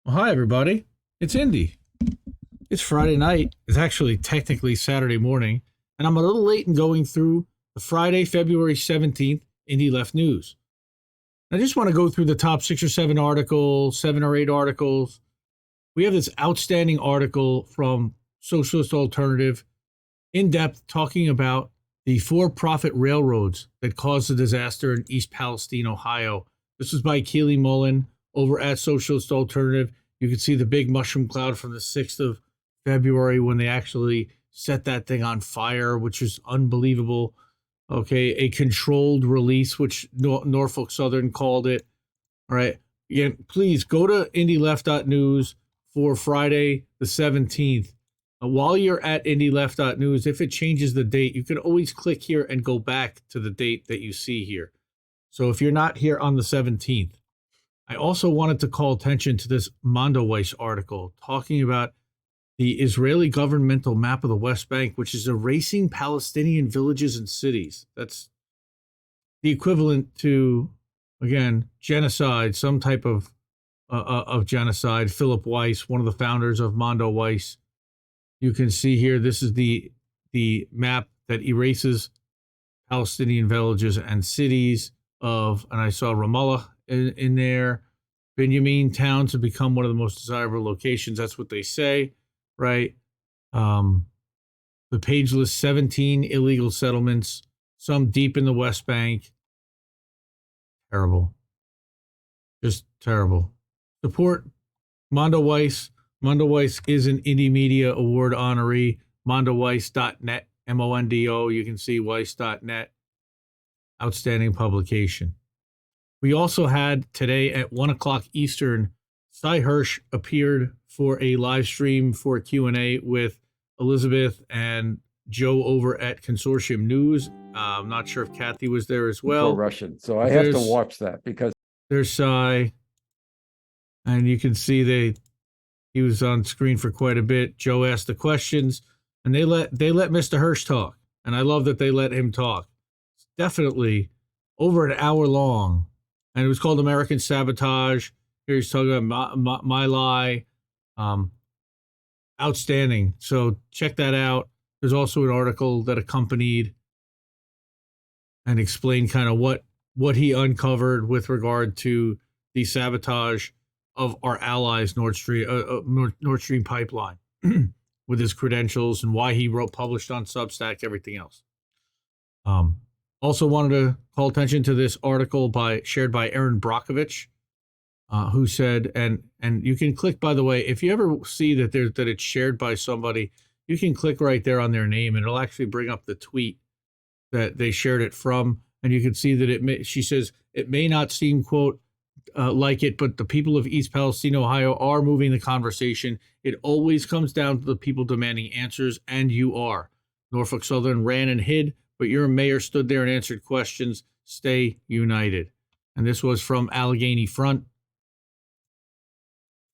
Well, hi, everybody. It's Indy. It's Friday night. It's actually technically Saturday morning, and I'm a little late in going through the Friday, February 17th Indy Left News. I just want to go through the top 7 or 8 articles. We have this outstanding article from Socialist Alternative, in depth, talking about the for-profit railroads that caused the disaster in East Palestine, Ohio. This was by Keely Mullen over at Socialist Alternative. You can see the big mushroom cloud from the 6th of February when they actually set that thing on fire, which is unbelievable. Okay, a controlled release, which Norfolk Southern called it. All right. Again, please go to independentleft.news for Friday the 17th. While you're at independentleft.news, if it changes the date, you can always click here and go back to the date that you see here. So if you're not here on the 17th, I also wanted to call attention to this Mondoweiss article talking about the Israeli governmental map of the West Bank, which is erasing Palestinian villages and cities. That's the equivalent to, again, genocide, some type of genocide. Philip Weiss, one of the founders of Mondoweiss. You can see here, this is the map that erases Palestinian villages and cities of, and I saw Ramallah in there. Benjamin towns have become one of the most desirable locations. That's what they say, right? The page lists 17 illegal settlements, some deep in the West Bank. Terrible. Just terrible. Support Mondoweiss. Mondoweiss is an Indie Media Award honoree. Mondoweiss.net, Mondo. You can see weiss.net. Outstanding publication. We also had today at 1 o'clock Eastern, Hersh appeared for a live stream for a Q&A with Elizabeth and Joe over at Consortium News. I'm not sure if Kathy was there as well. Russian, so I have to watch that because there's Cy, and you can see he was on screen for quite a bit. Joe asked the questions, and they let Mr. Hersh talk, and I love that they let him talk. It's definitely over an hour long. And it was called American Sabotage. Here he's talking about my lie. Outstanding. So check that out. There's also an article that accompanied and explained kind of what he uncovered with regard to the sabotage of our allies' Nord Stream pipeline with his credentials and why he published on Substack, everything else. Also wanted to call attention to this article shared by Aaron Brockovich, who said, and you can click, by the way, if you ever see that it's shared by somebody, you can click right there on their name, and it'll actually bring up the tweet that they shared it from, and you can see that she says, it may not seem, quote, like it, but the people of East Palestine, Ohio are moving the conversation. It always comes down to the people demanding answers, and you are. Norfolk Southern ran and hid, but your mayor stood there and answered questions. Stay united. And this was from Alllegheny Front, of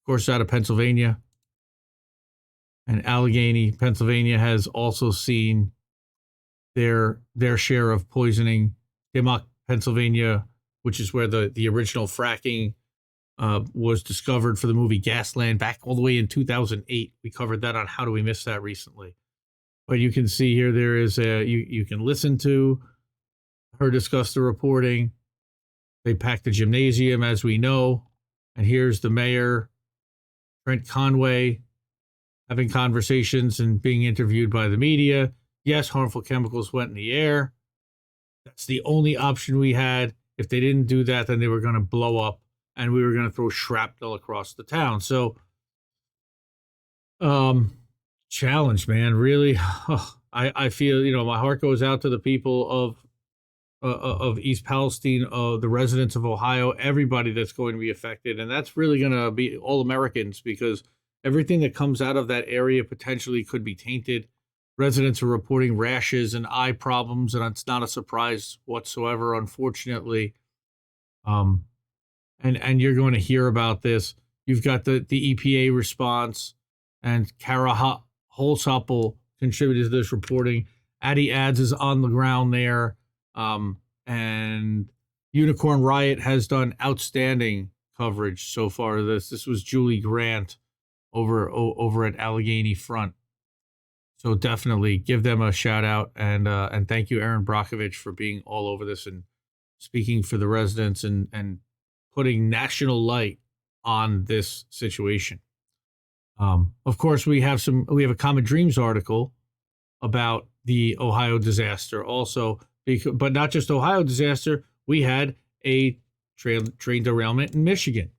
course, out of Pennsylvania. And Allegheny, Pennsylvania has also seen their share of poisoning. Dimock, Pennsylvania, which is where the original fracking was discovered for the movie Gasland back all the way in 2008. We covered that on How Do We Miss That recently. But you can see here there is you can listen to her discuss the reporting. They packed the gymnasium, as we know. And here's the mayor, Trent Conway, having conversations and being interviewed by the media. Yes, harmful chemicals went in the air. That's the only option we had. If they didn't do that, then they were going to blow up and we were going to throw shrapnel across the town. So, challenge, man, really. I feel, my heart goes out to the people of East Palestine, the residents of Ohio, everybody that's going to be affected. And that's really going to be all Americans, because everything that comes out of that area potentially could be tainted. Residents are reporting rashes and eye problems, and it's not a surprise whatsoever, unfortunately. And you're going to hear about this. You've got the EPA response, and Kara Holzapfel contributed to this reporting. Addy Ads is on the ground there. And Unicorn Riot has done outstanding coverage so far of this. This was Julie Grant over at Alllegheny Front. So definitely give them a shout out, and thank you, Aaron Brockovich, for being all over this and speaking for the residents and putting national light on this situation. Of course, we have a Common Dreams article about the Ohio disaster also, but not just Ohio disaster. We had a train derailment in Michigan,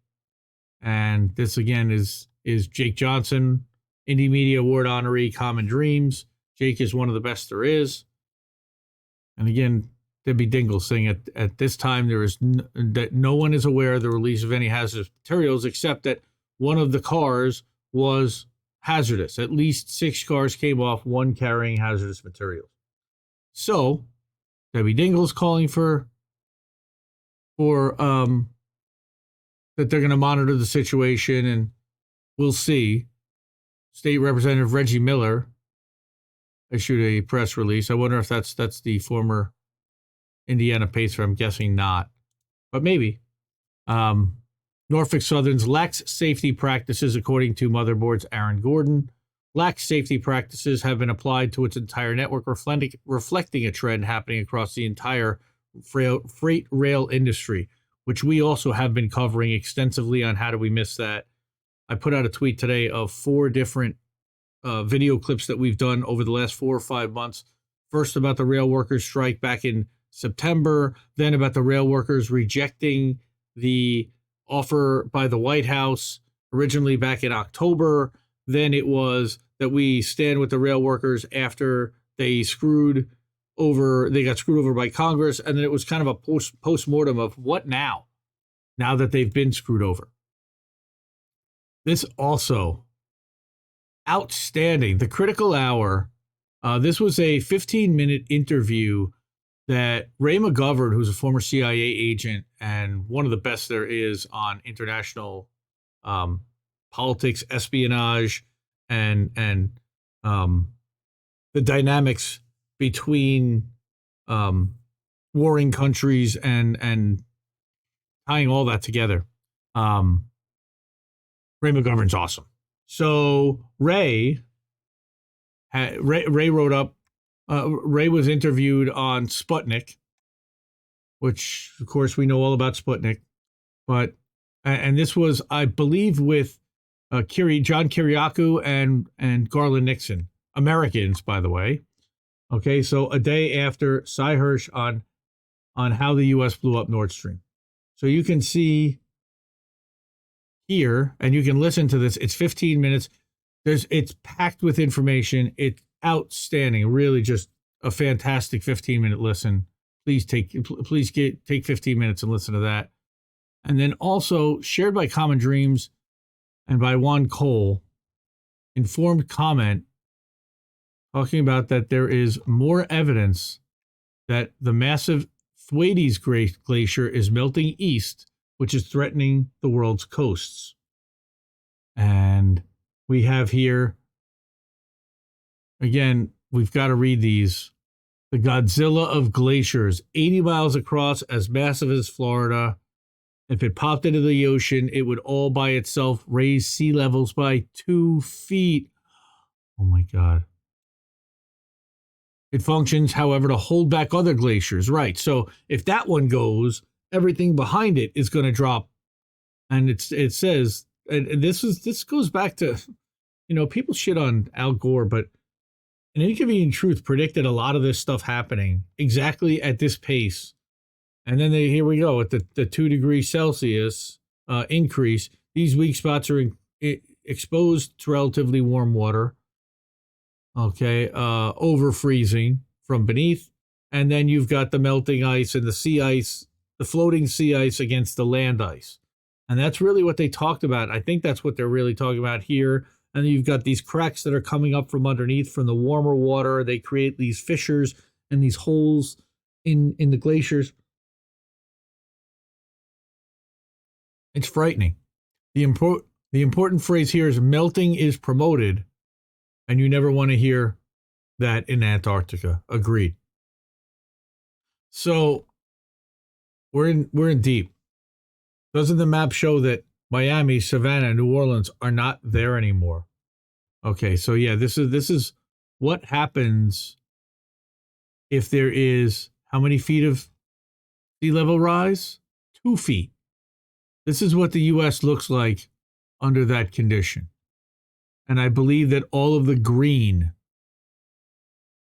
and this again is Jake Johnson, Indie Media Award honoree, Common Dreams. Jake is one of the best there is. And again, Debbie Dingle saying at this time that no one is aware of the release of any hazardous materials, except that one of the cars was hazardous. At least 6 cars came off, one carrying hazardous materials. So Debbie Dingle's calling for that they're going to monitor the situation, and we'll see. State Representative Reggie Miller issued a press release. I wonder if that's the former Indiana Pacer. I'm guessing not, but maybe. Norfolk Southern's lax safety practices, according to Motherboard's Aaron Gordon. Lax safety practices have been applied to its entire network, reflecting a trend happening across the entire freight rail industry, which we also have been covering extensively on How Do We Miss That. I put out a tweet today of 4 different video clips that we've done over the last 4 or 5 months. First about the rail workers strike back in September, then about the rail workers rejecting the offer by the White House originally back in October. Then it was that we stand with the rail workers after they got screwed over by Congress. And then it was kind of a post-mortem of what now that they've been screwed over. This also outstanding. The Critical Hour. This was a 15-minute interview that Ray McGovern, who's a former CIA agent and one of the best there is on international politics, espionage, and the dynamics between warring countries and tying all that together. Ray McGovern's awesome. So Ray wrote up. Ray was interviewed on Sputnik, which of course we know all about Sputnik, and this was, I believe, with John Kiriakou and Garland Nixon, Americans, by the way. Okay, so a day after Cy Hersh on how the U.S. blew up Nord Stream. So you can see here, and you can listen to this. It's 15 minutes. It's packed with information. It's outstanding. Really, just a fantastic 15-minute listen. Please take 15 minutes and listen to that. And then also shared by Common Dreams and by Juan Cole, informed comment talking about that there is more evidence that the massive Thwaites Glacier is melting east, which is threatening the world's coasts. And we have here, again, we've got to read these. The Godzilla of glaciers, 80 miles across, as massive as Florida. If it popped into the ocean, it would all by itself raise sea levels by 2 feet. Oh my God. It functions, however, to hold back other glaciers. Right. So if that one goes, everything behind it is going to drop. And it says, and this goes back to, people shit on Al Gore, but An Inconvenient Truth predicted a lot of this stuff happening exactly at this pace. And then here we go at the 2 degrees Celsius increase. These weak spots are exposed to relatively warm water. Okay, over freezing from beneath. And then you've got the melting ice and the sea ice, the floating sea ice against the land ice. And that's really what they talked about. I think that's what they're really talking about here. And then you've got these cracks that are coming up from underneath from the warmer water. They create these fissures and these holes in the glaciers. It's frightening. The important phrase here is melting is promoted, and you never want to hear that in Antarctica. Agreed. So we're in deep. Doesn't the map show that Miami, Savannah, New Orleans are not there anymore? Okay, so yeah, this is what happens if there is how many feet of sea level rise? 2 feet. This is what the U.S. looks like under that condition. And I believe that all of the green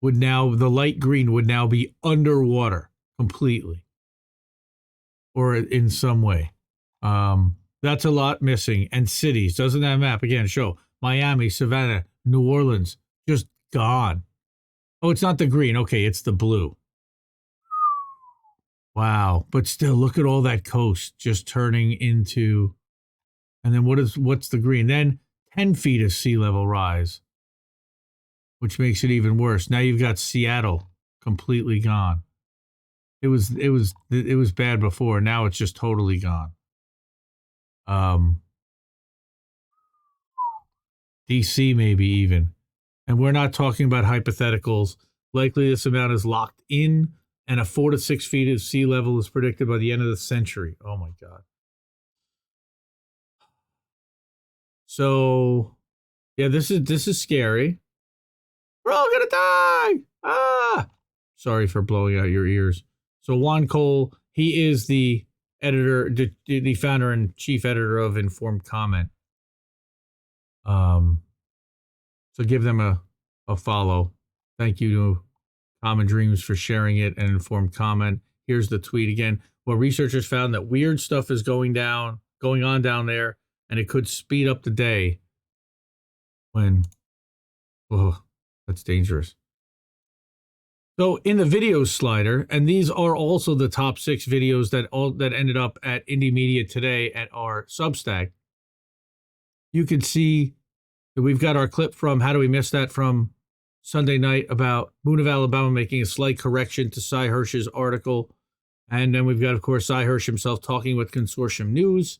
the light green would now be underwater completely. Or in some way. That's a lot missing. And cities, doesn't that map, again, show Miami, Savannah, New Orleans, just gone. Oh, it's not the green. Okay, it's the blue. Wow. But still, look at all that coast just turning into, and then what's the green? Then 10 feet of sea level rise, which makes it even worse. Now you've got Seattle completely gone. It was bad before. Now it's just totally gone. DC maybe even. And we're not talking about hypotheticals. Likely this amount is locked in, and a 4 to 6 feet of sea level is predicted by the end of the century. Oh my God. So yeah, this is scary. We're all gonna die. Ah, sorry for blowing out your ears. So Juan Cole, he is the editor, the founder and chief editor of Informed Comment. So give them a follow. Thank you to Common Dreams for sharing it and Informed Comment. Here's the tweet again. Well, researchers found that weird stuff is going on down there, and it could speed up the day when, oh, that's dangerous. So in the video slider, and these are also the top 6 videos that ended up at Indie Media today at our Substack, you can see that we've got our clip from How Do We Miss That from Sunday night about Moon of Alabama making a slight correction to Cy Hersh's article. And then we've got, of course, Cy Hersh himself talking with Consortium News.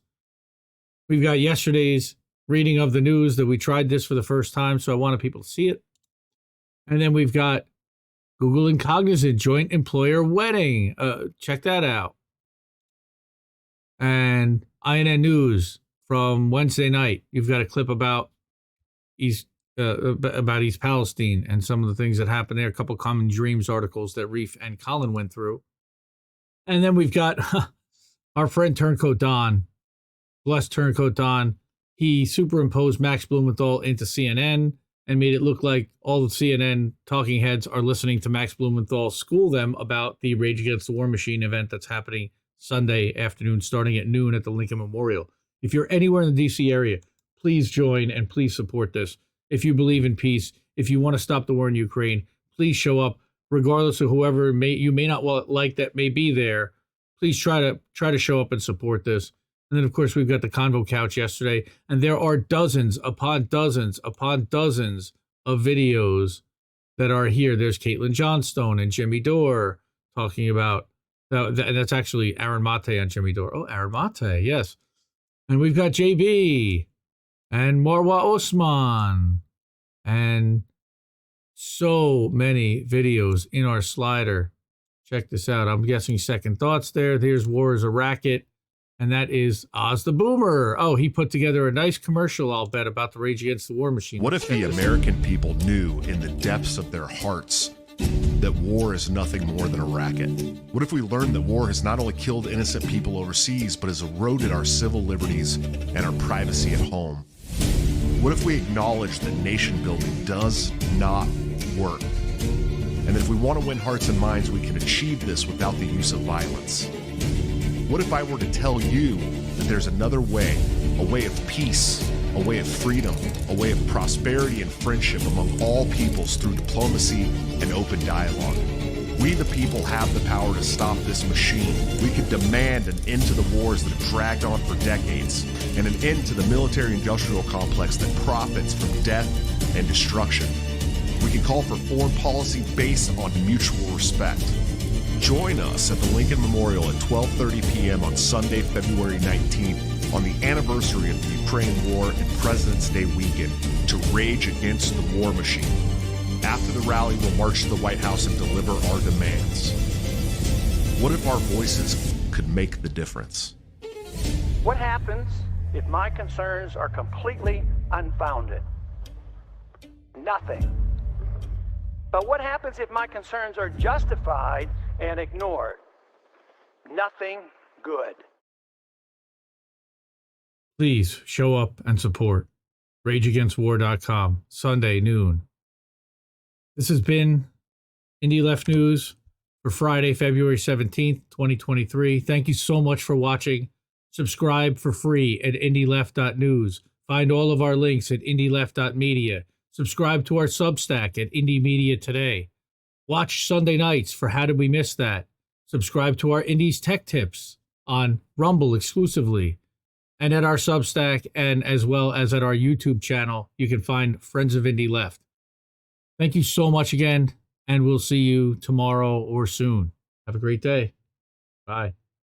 We've got yesterday's reading of the news that we tried this for the first time, so I wanted people to see it. And then we've got Google and Cognizant joint employer wedding. Check that out. And INN News from Wednesday night. You've got a clip about East Palestine and some of the things that happened there. A couple Common Dreams articles that Reef and Colin went through. And then we've got our friend Turncoat Don. Bless Turncoat Don. He superimposed Max Blumenthal into CNN and made it look like all the CNN talking heads are listening to Max Blumenthal school them about the Rage Against the War Machine event that's happening Sunday afternoon, starting at noon at the Lincoln Memorial. If you're anywhere in the D.C. area, please join and please support this. If you believe in peace, if you want to stop the war in Ukraine, please show up, regardless of whoever you may not like that may be there. Please try to show up and support this. And then, of course, we've got the Convo Couch yesterday, and there are dozens upon dozens upon dozens of videos that are here. There's Caitlin Johnstone and Jimmy Dore talking about, and that's actually Aaron Mate on Jimmy Dore. Oh, Aaron Mate, yes. And we've got JB and Marwa Osman and so many videos in our slider. Check this out. I'm guessing Second Thoughts there. There's War is a Racket. And that is Oz the Boomer. Oh, he put together a nice commercial, I'll bet, about the Rage Against the War Machine. What if the American people knew in the depths of their hearts that war is nothing more than a racket? What if we learned that war has not only killed innocent people overseas, but has eroded our civil liberties and our privacy at home? What if we acknowledge that nation building does not work? And that if we want to win hearts and minds, we can achieve this without the use of violence? What if I were to tell you that there's another way, a way of peace, a way of freedom, a way of prosperity and friendship among all peoples through diplomacy and open dialogue? We, the people, have the power to stop this machine. We can demand an end to the wars that have dragged on for decades, and an end to the military-industrial complex that profits from death and destruction. We can call for foreign policy based on mutual respect. Join us at the Lincoln Memorial at 12:30 p.m. on Sunday, February 19th, on the anniversary of the Ukraine War and President's Day weekend, to rage against the war machine. After the rally, we'll march to the White House and deliver our demands. What if our voices could make the difference? What happens if my concerns are completely unfounded? Nothing. But what happens if my concerns are justified and ignored? Nothing good. Please show up and support. RageAgainstWar.com, Sunday, noon. This has been Indie Left News for Friday, February 17th, 2023. Thank you so much for watching. Subscribe for free at independentleft.news. Find all of our links at independentleft.media. Subscribe to our Substack at Indie Media Today. Watch Sunday nights for How Did We Miss That? Subscribe to our Indies Tech Tips on Rumble exclusively. And at our Substack, and as well as at our YouTube channel, you can find Friends of Indie Left. Thank you so much again, and we'll see you tomorrow or soon. Have a great day. Bye.